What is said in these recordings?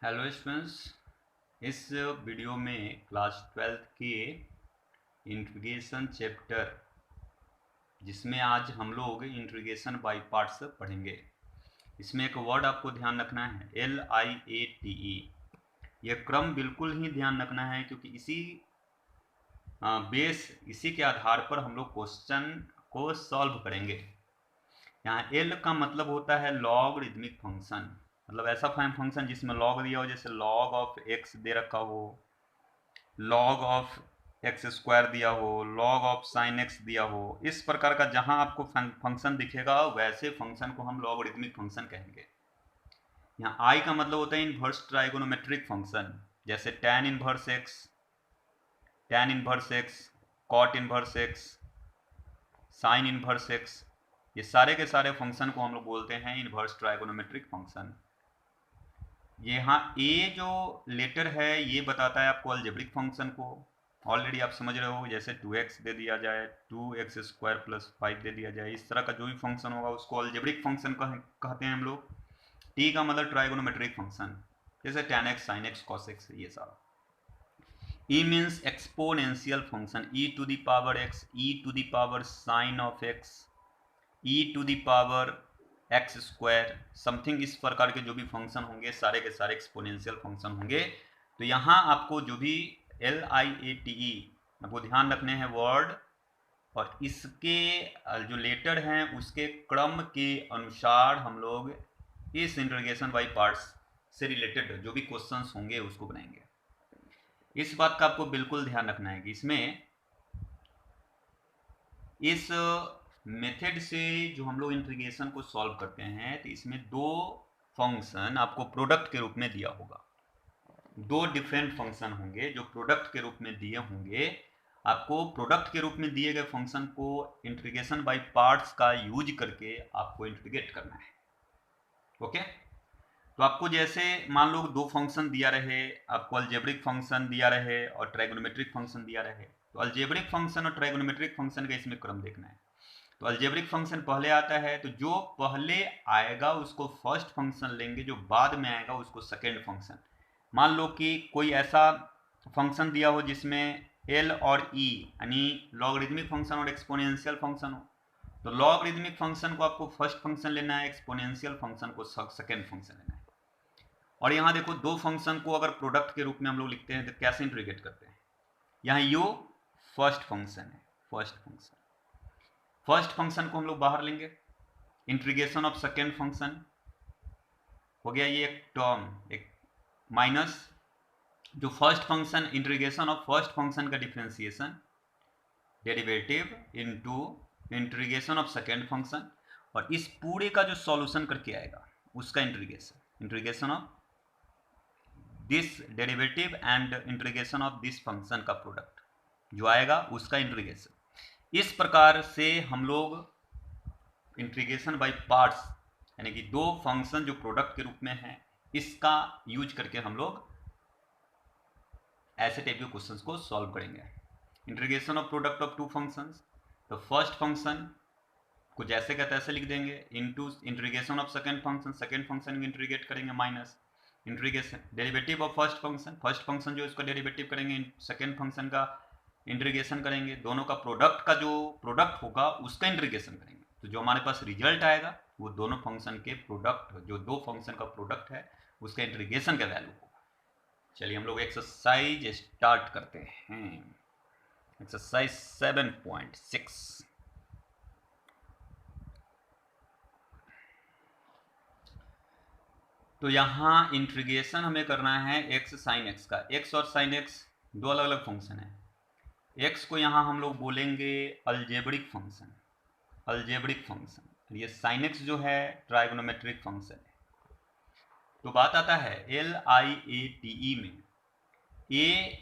Hello students, इस video में class 12th के इंट्रीगेशन चैप्टर जिसमें आज हम लोग इंट्रीगेशन बाय पार्ट्स पढ़ेंगे। इसमें एक वर्ड आपको ध्यान रखना है, LIATE। यह क्रम बिल्कुल ही ध्यान रखना है क्योंकि इसी के आधार पर हम लोग क्वेश्चन को सॉल्व करेंगे। यहाँ L का मतलब होता है लॉगरिथमिक फंक्शन, मतलब ऐसा फंक्शन जिसमें लॉग दिया हो, जैसे लॉग ऑफ x दे रखा हो, लॉग ऑफ एक्स स्क्वायर दिया हो, लॉग ऑफ साइन एक्स दिया हो। इस प्रकार का जहां आपको फंक्शन दिखेगा वैसे फंक्शन को हम लॉगरिथमिक फंक्शन कहेंगे। यहाँ आई का मतलब होता है इनवर्स ट्राइगोनोमेट्रिक फंक्शन, जैसे tan inverse x, cot inverse x, sine inverse x. ये सारे के सारे फंक्शन को हम लोग बोलते हैं इनवर्स ट्राइगोनोमेट्रिक फंक्शन। ये यहाँ ए जो लेटर है ये बताता है आपको अलजेब्रिक फंक्शन को। ऑलरेडी आप समझ रहे हो, जैसे 2x दे दिया जाए, 2x स्क्वायर प्लस 5 दे दिया जाए, इस तरह का जो भी फंक्शन होगा उसको अलजेब्रिक फंक्शन कहते हैं हम लोग। टी का मतलब ट्राइगोनोमेट्रिक फंक्शन, जैसे tan x sin x cos x, ये सारा। E means exponential function, e to the power x, e to the power sine of x, e to the power x square, something इस प्रकार के जो भी function होंगे सारे के सारे एक्सपोनेंशियल फंक्शन होंगे। तो यहाँ आपको जो भी LIATE आपको ध्यान रखने हैं वर्ड, और इसके जो लेटर हैं उसके क्रम के अनुसार हम लोग इस इंटीग्रेशन बाय पार्ट्स से रिलेटेड जो भी क्वेश्चंस होंगे उसको बनाएंगे। इस बात का आपको बिल्कुल ध्यान रखना है कि इसमें इस मेथड से जो हम लोग इंटीग्रेशन को सॉल्व करते हैं तो इसमें दो फंक्शन आपको प्रोडक्ट के रूप में दिया होगा। दो डिफरेंट फंक्शन होंगे जो प्रोडक्ट के रूप में दिए होंगे। आपको प्रोडक्ट के रूप में दिए गए फंक्शन को इंटीग्रेशन बाय पार्ट्स का यूज करके आपको इंटीग्रेट करना है। ओके, तो आपको जैसे मान लो दो फंक्शन दिया रहे, आपको अलजेब्रिक फंक्शन दिया रहे और ट्राइगोनोमेट्रिक फंक्शन दिया रहे, तो अलजेब्रिक फंक्शन और ट्राइगोनोमेट्रिक फंक्शन का इसमें क्रम देखना है। तो अलजेब्रिक फंक्शन पहले आता है, तो जो पहले आएगा उसको फर्स्ट फंक्शन लेंगे, जो बाद में आएगा उसको सेकेंड फंक्शन। मान लो कि कोई ऐसा फंक्शन दिया हो जिसमें L और E यानी लॉगरिथमिक फंक्शन और एक्सपोनेंशियल फंक्शन हो, तो लॉगरिथमिक फंक्शन को आपको फर्स्ट फंक्शन लेना है, एक्सपोनेंशियल फंक्शन को सेकेंड फंक्शन लेना है। और यहाँ देखो दो फंक्शन को अगर प्रोडक्ट के रूप में हम लोग लिखते हैं तो कैसे इंटीग्रेट करते हैं। यहाँ यू फर्स्ट फंक्शन है, फर्स्ट फंक्शन को हम लोग बाहर लेंगे, इंटीग्रेशन ऑफ सेकेंड फंक्शन हो गया, ये एक टर्म, एक माइनस जो first function, integration of first function का differentiation derivative into integration of second function, और इस पूरे का जो सॉल्यूशन करके आएगा उसका integration of this derivative and integration of this function का प्रोडक्ट जो आएगा उसका इंटीग्रेशन। इस प्रकार से हम लोग इंटीग्रेशन बाय पार्ट्स यानी कि दो फंक्शन जो प्रोडक्ट के रूप में है इसका यूज करके हम लोग ऐसे टाइप के क्वेश्चंस को सॉल्व करेंगे। Integration of product of two functions, तो फर्स्ट फंक्शन को जैसे का तैसे लिख देंगे into integration of second function को इंटीग्रेट करेंगे, minus integration derivative of first function जो इसका डेरिवेटिव करेंगे, सेकंड फंक्शन का इंटीग्रेशन करेंगे, दोनों का प्रोडक्ट का जो प्रोडक्ट होगा उसका इंटीग्रेशन करेंगे। तो जो हमारे पास रिजल्ट आएगा वो दोनों फंक्शन के प्रोडक्ट, जो दो फंक्शन का प्रोडक्ट है उसका इंटीग्रेशन का वैल्यू होगा। चलिए हम लोग एक्सरसाइज स्टार्ट करते हैं। एक्सरसाइज 7.6। तो यहाँ इंटीग्रेशन हमें करना है x साइन x का। x और साइन x दो अलग अलग फंक्शन है। x को यहाँ हम लोग बोलेंगे अलजेब्रिक फंक्शन, ये साइन x जो है ट्राइगोनोमेट्रिक फंक्शन है। तो बात आता है LIATE में a,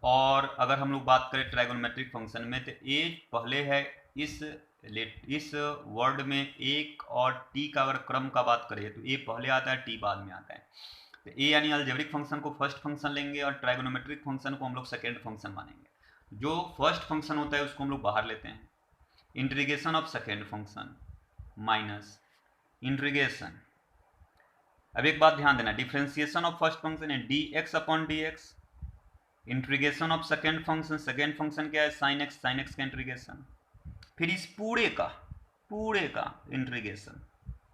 और अगर हम लोग बात करें ट्राइगोनोमेट्रिक फंक्शन में तो a पहले है, इस वर्ड में एक और t का अगर क्रम का बात करें तो a पहले आता है, t बाद में आता है। तो a यानी अलजेब्रिक फंक्शन को फर्स्ट फंक्शन लेंगे और ट्राइगोनोमेट्रिक फंक्शन को हम लोग सेकेंड फंक्शन मानेंगे। जो फर्स्ट फंक्शन होता है उसको हम लोग बाहर लेते हैं, integration of second function minus integration अब एक बात ध्यान देना, डिफरेंशिएशन ऑफ फर्स्ट फंक्शन है dx upon dx, integration of second function क्या है sin x का इंटीग्रेशन, फिर इस पूरे का इंटीग्रेशन,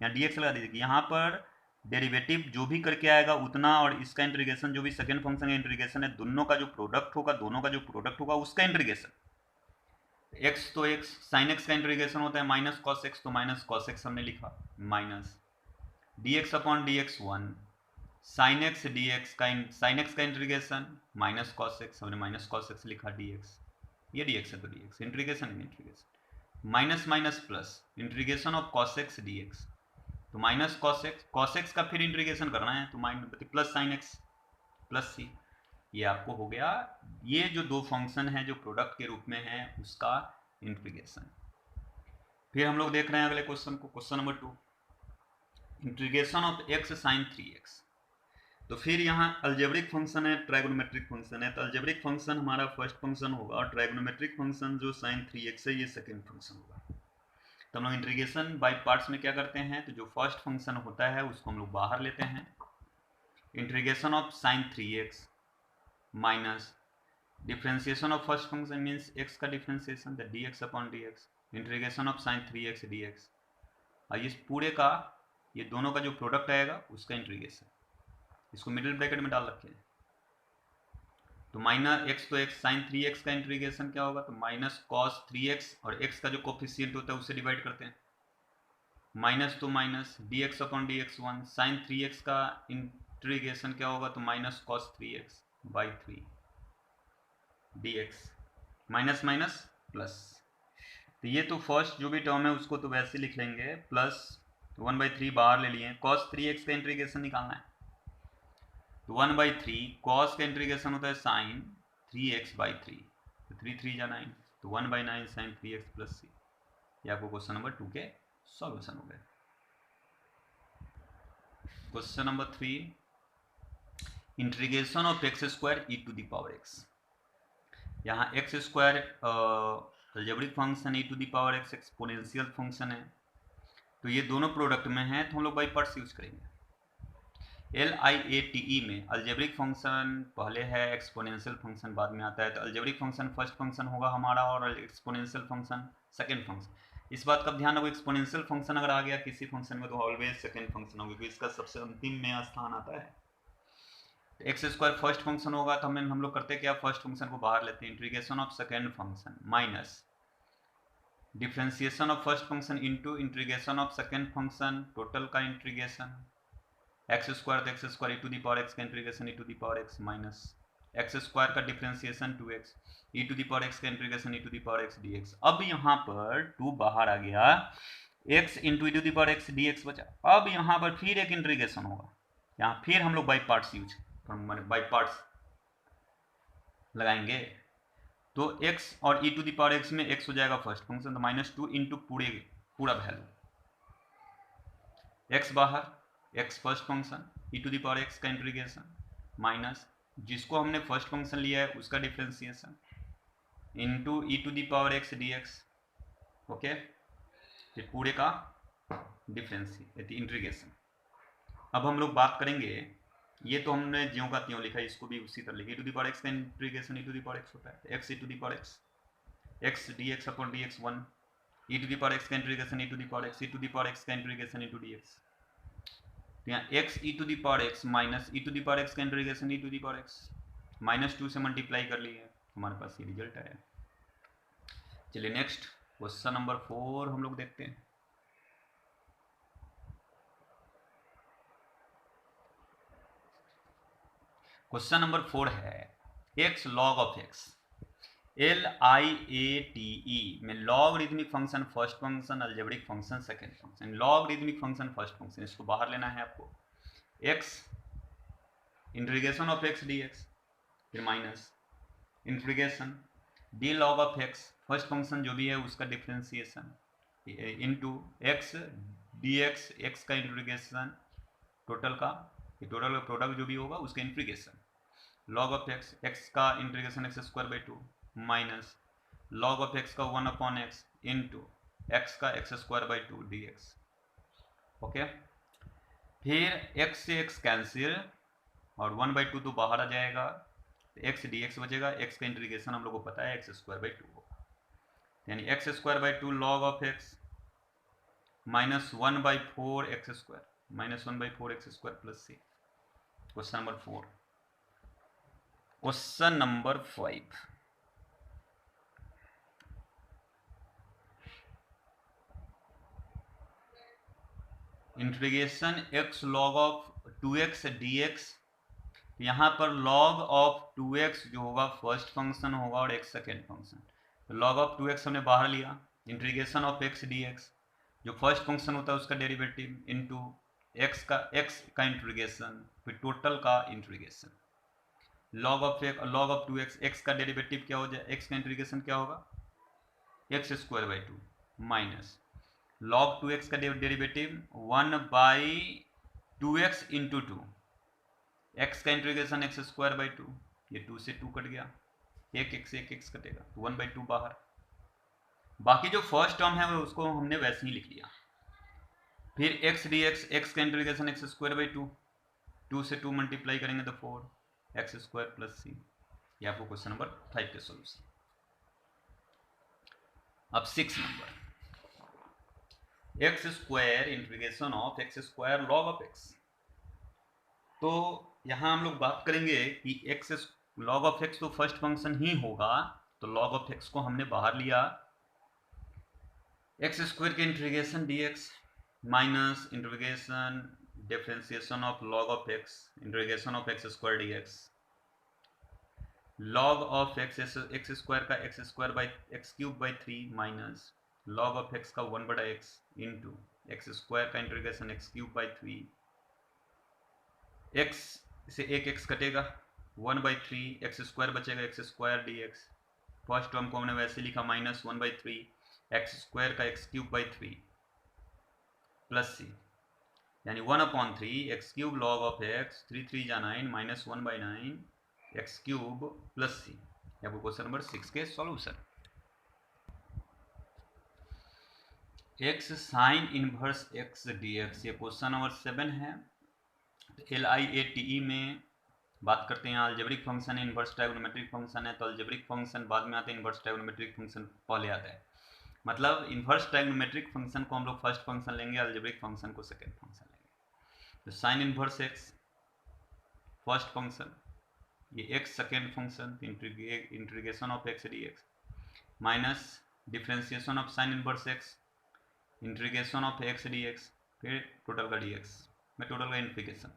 यहाँ dx लगा दीजिए, यहाँ पर डेरिवेटिव जो भी करके आएगा उतना, और इसका इंटीग्रेशन जो भी सेकेंड फंक्शन का इंटीग्रेशन है, दोनों का जो प्रोडक्ट होगा उसका इंटीग्रेशन। x तो x sin x का इंटीग्रेशन होता है माइनस कॉस एक्स, तो माइनस कॉस एक्स हमने लिखा, minus dx upon dx 1, sin x का इंटीग्रेशन माइनस कॉस एक्स, हमने माइनस कॉस एक्स लिखा dx, ये dx है तो dx integration, minus minus plus integration of cos x dx, तो माइनस कॉस एक्स का फिर इंटीग्रेशन करना है तो minus plus sine x plus C, ये आपको हो गया, ये जो दो फंक्शन है जो प्रोडक्ट के रूप में है उसका इंटीग्रेशन। फिर हम लोग देख रहे हैं अगले क्वेश्चन को, question number 2, integration of x sine 3x। तो फिर यहाँ अल्जेब्रिक फंक्शन है, ट्राइगोनोमेट्रिक फंक्शन है, तो अल्जेब्रिक फंक्शन हमारा फर्स्ट फंक्शन होगा और ट्राइगोनोमेट्रिक फंक्शन जो साइन 3x है ये सेकेंड फंक्शन होगा। तो हम लोग इंटीग्रेशन बाय पार्ट्स में क्या करते हैं, तो जो फर्स्ट फंक्शन होता है उसको हम लोग बाहर लेते हैं, integration of sine 3x minus differentiation of first function means x का differentiation the dx upon dx, integration of sine 3x dx, और इस पूरे का ये दोनों का जो प्रोडक्ट आएगा उसका इंटीग्रेशन, इसको मिडिल ब्रैकेट में डाल रखे हैं, तो माइनस x तो x साइन 3x का इंटीग्रेशन क्या होगा, तो माइनस कॉस 3x और x का जो कोफिशिएंट होता है उससे डिवाइड करते हैं, माइनस तो minus dx upon dx 1, sine 3x का इंटीग्रेशन क्या होगा, तो minus cos 3x by 3 dx, minus minus plus, तो ये तो फर्स्ट जो भी टर्म है उसको तो वैसे लिख लेंगे, प्लस 1/3 बाहर ले लिए, cos 3x का इंटीग्रेशन निकालना है, तो 1/3 cos का इंटीग्रेशन होता है साइन 3x/3, तो 3 3 जा 9, तो 1/9 साइन 3x प्लस सी, ये आपको क्वेश्चन नंबर 2 के सॉल्यूशन हो गए। Question number 3, integration of x square e to the power x। यहाँ x square algebraic function, e to the power x exponential function है, तो ये दोनों प्रोडक्ट में है तो हम लोग बाई पार्ट्स यूज करेंगे। LIATE में अलजेब्रिक फंक्शन पहले है, एक्सपोनेंशियल फंक्शन बाद में आता है, तो अलजेब्रिक फंक्शन फर्स्ट फंक्शन होगा हमारा और एक्सपोनेंशियल फंक्शन सेकंड फंक्शन। इस बात का ध्यान रखो, एक्सपोनेंशियल फंक्शन अगर आ गया किसी फंक्शन में तो ऑलवेज सेकंड फंक्शन होगा, क्योंकि इसका सबसे अंतिम में स्थान आता है। एक्स स्क्वायर फर्स्ट फंक्शन होगा तो हम लोग करते क्या, फर्स्ट फंक्शन को बाहर लेते हैं, integration of second function minus differentiation of first function into integration of second function, total का इंटीग्रेशन, एक्स स्क्वायर तो X square e to the power x का integration e to the power x minus x square का differentiation 2x e to the power x का integration e to the power x dx। अब यहाँ पर 2 बाहर आ गया, x into e to the power x dx बचा, अब यहाँ पर फिर एक इंटीग्रेशन होगा, यहाँ फिर हम लोग by parts use by parts लगाएंगे, तो x और e to the power x में x हो जाएगा फर्स्ट फंक्शन, तो -2 इंटू पूरा वैल्यू, x बाहर, x first function e to the power x का इंटीग्रेशन माइनस जिसको हमने फर्स्ट फंक्शन लिया है उसका differentiation into e to the power x dx, okay, फिर पूरे का डिफरेंशिएट इंटीग्रेशन। अब हम लोग बात करेंगे, ये तो हमने ज्यों का त्यों लिखा है, इसको भी उसी तरह लिखा, e to the power x का integration e to the power x होता है, x e to the power x dx upon dx 1, e to the power x का integration e to the power x e to the power x का integration into dx, तो यहाँ x e to the power x minus e to the power x का integration e to the power x -2 से multiply कर लिए, हमारे पास ये result आया। चलिए नेक्स्ट क्वेश्चन नंबर 4 हम लोग देखते हैं। क्वेश्चन नंबर 4 है x log of x, LIATE में logarithmic function first function, algebraic function second function, logarithmic function first function, इसको बाहर लेना है आपको, x integration of x dx, फिर minus integration d log of x first function जो भी है उसका differentiation into x dx, x का इंटीग्रेशन टोटल का प्रोडक्ट जो भी होगा उसका integration, log of x, x का integration x square by 2 minus log of x का 1 अपॉन x इंटू x का x square by 2 dx, okay. फिर x से x कैंसिल और 1/2 तो बाहर आ जाएगा, तो x dx बचेगा। x का इंटीग्रेशन हम लोग को पता है x² होगा, यानी x² log of x minus 1/4 x² plus c। Question number 4। Question number 5, integration x log of 2x dx। यहाँ पर log ऑफ 2x जो होगा फर्स्ट फंक्शन होगा और x सेकेंड फंक्शन। तो log ऑफ 2x हमने बाहर लिया, इंटीग्रेशन ऑफ x dx जो फर्स्ट फंक्शन होता है उसका डेरिवेटिव इनटू x का इंटीग्रेशन, फिर टोटल का integration. log of 2x, x का डेरिवेटिव क्या हो जाए, x का इंटीग्रेशन क्या होगा x² माइनस log 2x का डेरिवेटिव 1/2x इंटू 2, x का इंटीग्रेशन x²/2, ये 2 से 2 कट गया, एक x कटेगा, तो 1/2 बाहर। बाकी जो फर्स्ट टर्म है उसको हमने वैसे ही लिख लिया। फिर x dx, x का इंटीग्रेशन x²/2, 2 से 2 मल्टीप्लाई करेंगे तो 4x² प्लस c। ये आपको क्वेश्चन नंबर 5 के सॉल्यूशन। अब 6 number, x² integration of x² log of x। तो यहाँ हम लोग बात करेंगे कि x log ऑफ x तो फर्स्ट फंक्शन ही होगा, तो log ऑफ x को हमने बाहर लिया, x² के integration dx minus integration differentiation of log of x integration of x² dx, log of x² का x²/3 minus log of x का 1/x इंटू x² का इंटीग्रेशन x³ x से एक x कटेगा, 1/3 x² बचेगा x² dx। फर्स्ट टर्म को हमने वैसे लिखा माइनस 1/3 x² का x³ प्लस c, यानी 1/3 x³ log ऑफ x, 3 3 जा 9 माइनस 1/9 x³ प्लस c। आपको क्वेश्चन नंबर 6 के solution. x sign inverse x dx, ये क्वेश्चन नंबर 7 है। LIATE में बात करते हैं अलजेब्रिक फंक्शन है, इनवर्स ट्रायगोनोमेट्रिक फंक्शन है, तो अलजेब्रिक फंक्शन बाद में आते हैं, इनवर्स ट्रायगोनोमेट्रिक फंक्शन पहले आता है। मतलब इनवर्स ट्रायगोनोमेट्रिक फंक्शन को हम लोग फर्स्ट फंक्शन लेंगे, अलजेब्रिक फंक्शन को सेकंड फंक्शन लेंगे। तो sign inverse x first function, ये x second function, integration of x dx minus differentiation of sine inverse x integration of x dx, फिर total का dx में टोटल का integration.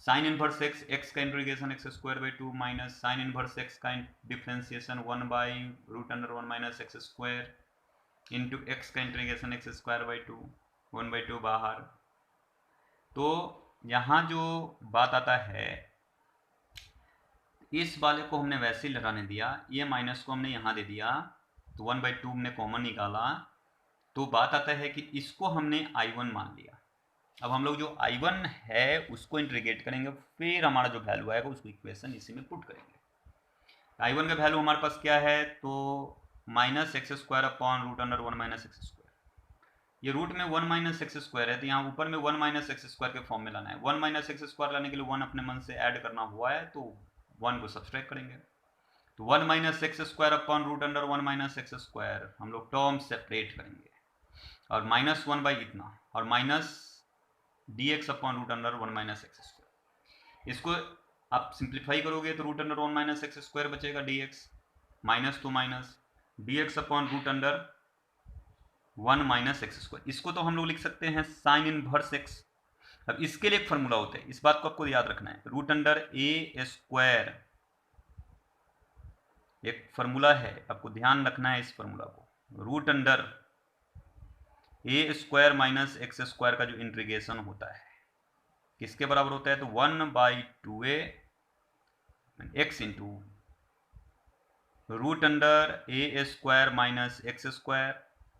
Sign inverse x का integration x² minus sign inverse x का differentiation 1/√1 minus x² into x का integration x²/2, 1/2 बाहर। तो यहाँ जो बात आता है, इस वाले को हमने वैसे ही लगाने दिया, ये माइनस को हमने यहाँ दे दिया, तो 1/2 हमने कॉमन निकाला, तो बात आता है कि इसको हमने I1 मान लिया। अब हम लोग जो I1 है उसको इंटीग्रेट करेंगे, फिर हमारा जो वैल्यू आएगा उसको इक्वेशन इसी में पुट करेंगे। I1 का वैल्यू हमारे पास क्या है, तो माइनस x²/√1 माइनस x²। ये रूट में 1 माइनस x² है, तो यहाँ ऊपर में 1 माइनस x² के फॉर्म में लाना है। 1 माइनस x² लाने के लिए 1 अपने मन से ऐड करना हुआ है, तो 1 को सब्सट्रैक्ट करेंगे, तो 1 माइनस x²/√1 माइनस x² हम लोग टर्म सेपरेट करेंगे, और -1 बाई इतना, और माइनस dx/√1 माइनस x²। इसको आप सिंप्लीफाई करोगे तो √1 माइनस x² बचेगा dx, माइनस तो माइनस dx/√1 माइनस x²। इसको तो हम लोग लिख सकते हैं साइन इनवर्स x। अब इसके लिए एक फॉर्मूला होता है, इस बात को आपको याद रखना है, √a², एक फॉर्मूला है, आपको ध्यान रखना है इस फॉर्मूला को। √a² माइनस x² का जो इंटीग्रेशन होता है किसके बराबर होता है, तो 1/2a x into √a² minus x²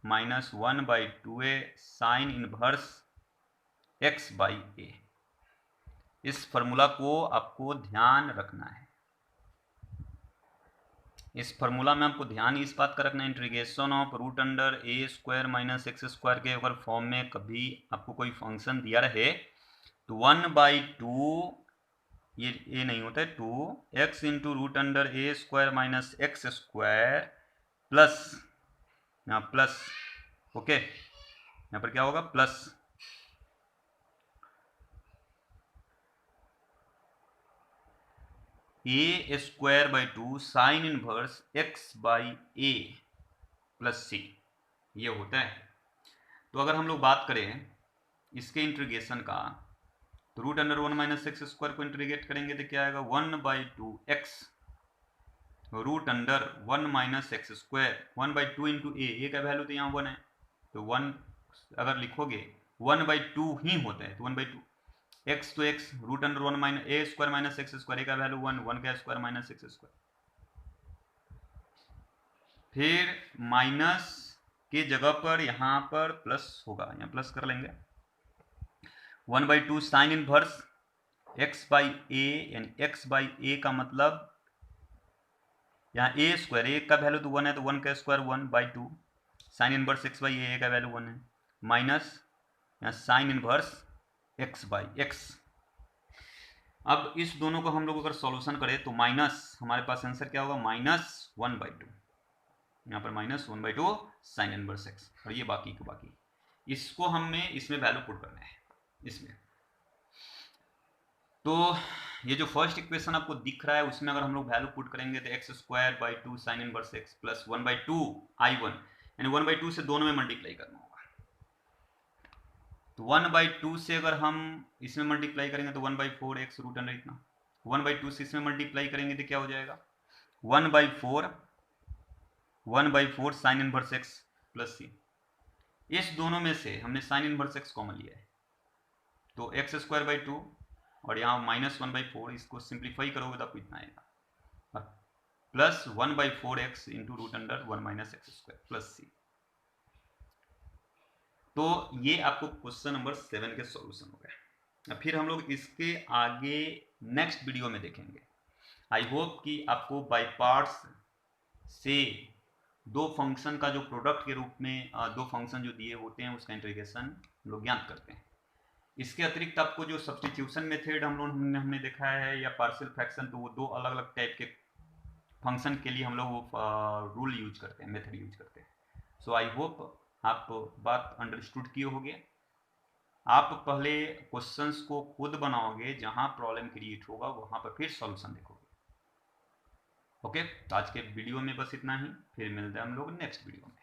minus 1/2a sign inverse x by a। इस फॉर्मूला को आपको ध्यान रखना है। इस फॉर्मूला में आपको ध्यान इस बात का रखना है, integration of √a² minus x² के अगर फॉर्म में कभी आपको कोई फंक्शन दिया रहे तो 1/2 ये नहीं होता है 2x into root under A square minus x square plus यहाँ प्लस, ओके यहाँ पर क्या होगा plus A square by 2 sine inverse x by A plus C, ये होता है। तो अगर हम लोग बात करें इसके इंटीग्रेशन का, तो root under 1 minus x square को इंटीग्रेट करेंगे तो क्या आएगा 1/2 x root under 1 minus x square 1/2 into A का वैल्यू तो यहाँ 1 है, तो 1 अगर लिखोगे 1/2 ही होता है, तो 1/2 x तो x रूट अंडर 1 माइनस ए स्क्वायर माइनस एक्स स्क्वायर, ए का वैल्यू 1 का स्क्वायर माइनस एक्स स्क्वायर, फिर माइनस के जगह पर यहाँ पर प्लस होगा, यहाँ प्लस कर लेंगे 1/2 साइन इनवर्स x बाई ए, यानी x बाई ए का मतलब यहाँ ए स्क्वायर, ए का वैल्यू तो 1 है, तो 1 का square 1/2 sine inverse x by A का वैल्यू 1 है, माइनस यहाँ sine inverse x by x। अब इस दोनों को हम लोग अगर सॉल्यूशन करें तो माइनस हमारे पास आंसर क्या होगा -1/2, यहाँ पर -1/2 साइन इनवर्स x, और ये बाकी को बाकी, इसको हमें इसमें वैल्यू पुट करना है इसमें। तो ये जो फर्स्ट इक्वेशन आपको दिख रहा है उसमें अगर हम लोग वैल्यू पुट करेंगे तो x² sign inverse x plus 1/2 I1, यानी 1/2 से दोनों में मल्टीप्लाई करना होगा। तो 1/2 से अगर हम इसमें मल्टीप्लाई करेंगे तो 1/4 x रूट अंडर इतना, 1/2 से इसमें मल्टीप्लाई करेंगे तो क्या हो जाएगा 1/4 sign inverse x plus c। इस दोनों में से हमने साइन इनवर्स x कॉमन लिया है, तो x² 2 और यहाँ -1/4, इसको सिंप्लीफाई करोगे तो आपको इतना आएगा, plus 1/4x into root under 1 minus x square plus c। तो ये आपको क्वेश्चन नंबर 7 के सॉल्यूशन हो गए। फिर हम लोग इसके आगे नेक्स्ट वीडियो में देखेंगे। आई होप कि आपको बाय पार्ट्स से दो फंक्शन का जो प्रोडक्ट के रूप में दो फंक्शन जो दिए होते हैं उसका इंटीग्रेशन लोग ज्ञात करते हैं। इसके अतिरिक्त आपको जो सब्स्टिट्यूशन मेथड हमने देखा है या पार्शियल फ्रैक्शन, तो वो दो अलग अलग टाइप के फंक्शन के लिए हम लोग रूल यूज करते हैं, मेथड यूज करते हैं। सो आई होप आप बात अंडरस्टूड किए होंगे। आप पहले क्वेश्चंस को खुद बनाओगे, जहां प्रॉब्लम क्रिएट होगा वहां पर फिर सॉल्यूशन देखोगे। ओके, तो आज के वीडियो में बस इतना ही, फिर मिलते हैं हम लोग नेक्स्ट वीडियो में।